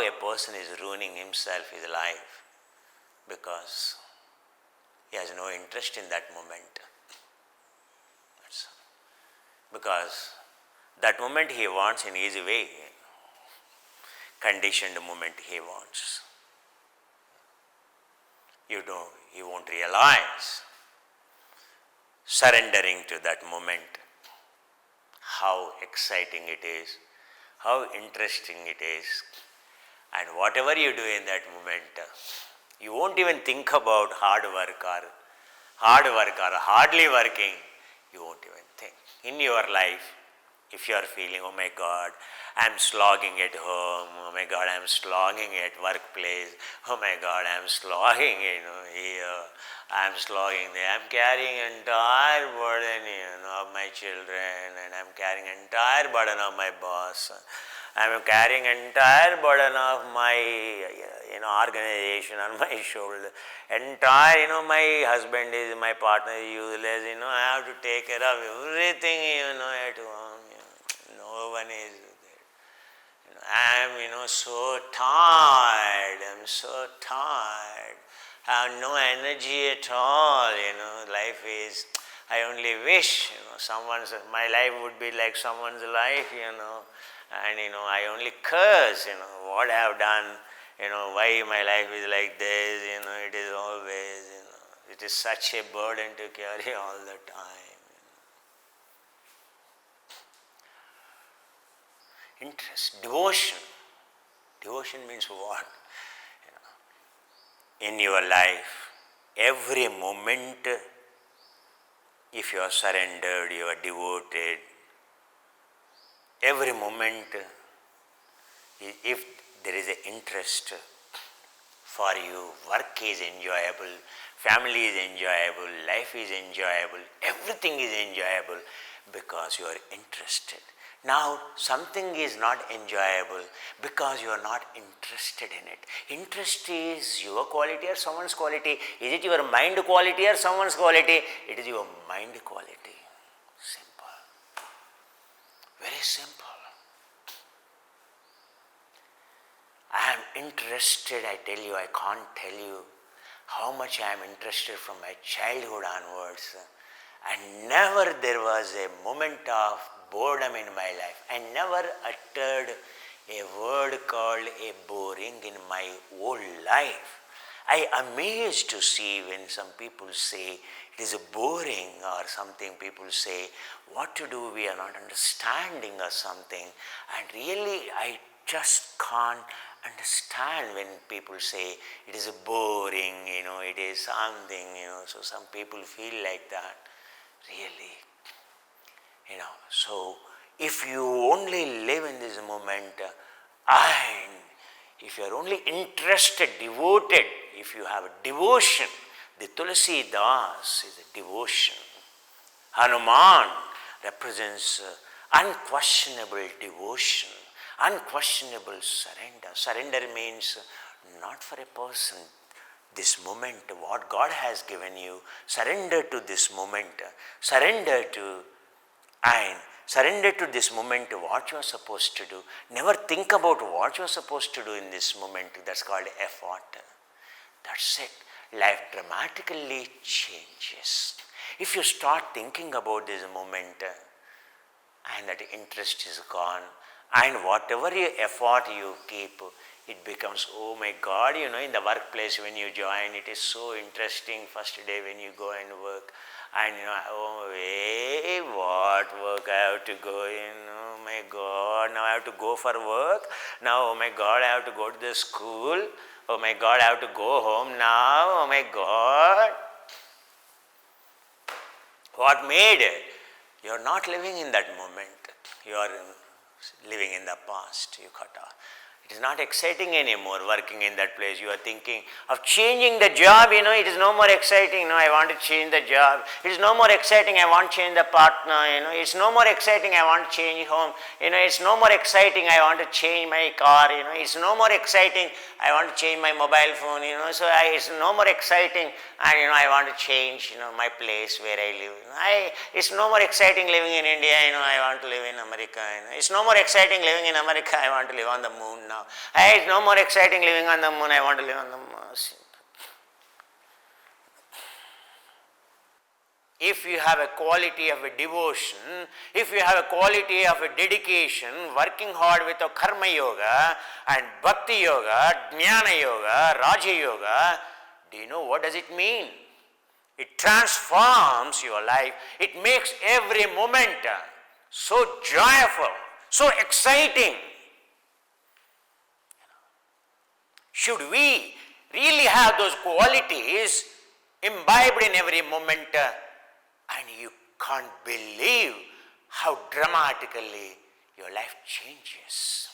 how a person is ruining himself, his life, because he has no interest in that moment. That's all. Because that moment he wants in easy way, conditioned moment he wants. You won't realize surrendering to that moment, how exciting it is, how interesting it is, and whatever you do in that moment, you won't even think about hard work or hardly working. You won't even think. In your life, if you are feeling, oh my God, I'm slogging at home, oh my God, I'm slogging at workplace, oh my God, I'm slogging, here, I'm slogging there, I'm carrying entire burden, of my children, and I'm carrying entire burden of my boss. I'm carrying entire burden of my, organization on my shoulder. Entire, my husband is, my partner is useless, I have to take care of everything, at home. No one is there. I'm, so tired. I'm so tired. I have no energy at all, life is, I only wish, my life would be like someone's life, and, I only curse, what I have done, why my life is like this, it is always, it is such a burden to carry all the time. Interest, devotion. Devotion means what? In your life, every moment, if you are surrendered, you are devoted, every moment, if there is an interest for you, work is enjoyable, family is enjoyable, life is enjoyable, everything is enjoyable because you are interested. Now, something is not enjoyable because you are not interested in it. Interest is your quality or someone's quality. Is it your mind quality or someone's quality? It is your mind quality. Simple. Very simple. I am interested, I tell you, I can't tell you how much I am interested from my childhood onwards. And never there was a moment of boredom in my life. I never uttered a word called a boring in my whole life. I am amazed to see when some people say it is boring or something, people say what to do, we are not understanding or something. And really I just can't understand when people say it is boring, it is something, so some people feel like that. Really, so if you only live in this moment, and if you are only interested, devoted, if you have a devotion, the Tulsi Das is a devotion. Hanuman represents unquestionable devotion, unquestionable surrender. Surrender means not for a person. This moment, what God has given you, surrender to this moment, surrender to this moment what you are supposed to do. Never think about what you are supposed to do in this moment. That's called effort. That's it. Life dramatically changes. If you start thinking about this moment and that interest is gone, and whatever effort you keep, it becomes, oh my God, in the workplace when you join, it is so interesting first day when you go and work. And oh, hey, what work I have to go in, oh my God, now I have to go for work. Now, oh my God, I have to go to the school. Oh my God, I have to go home now, oh my God. What made it? You are not living in that moment. You are living in the past. You cut off. It is not exciting anymore working in that place. You are thinking of changing the job, it is no more exciting. No, I want to change the job. It is no more exciting. I want to change the partner, It's no more exciting. I want to change home. It's no more exciting. I want to change my car, It's no more exciting. I want to change my mobile phone, So it's no more exciting. And, I want to change, my place where I live. It's no more exciting living in India, I want to live in America. It's no more exciting living in America. I want to live on the moon now. now. Hey, it's no more exciting living on the moon, I want to live on the Mars. If you have a quality of a devotion, if you have a quality of a dedication, working hard with a karma yoga and bhakti yoga, jnana yoga, raja yoga, do you know what does it mean? It transforms your life. It makes every moment so joyful, so exciting. Should we really have those qualities imbibed in every moment, and you can't believe how dramatically your life changes.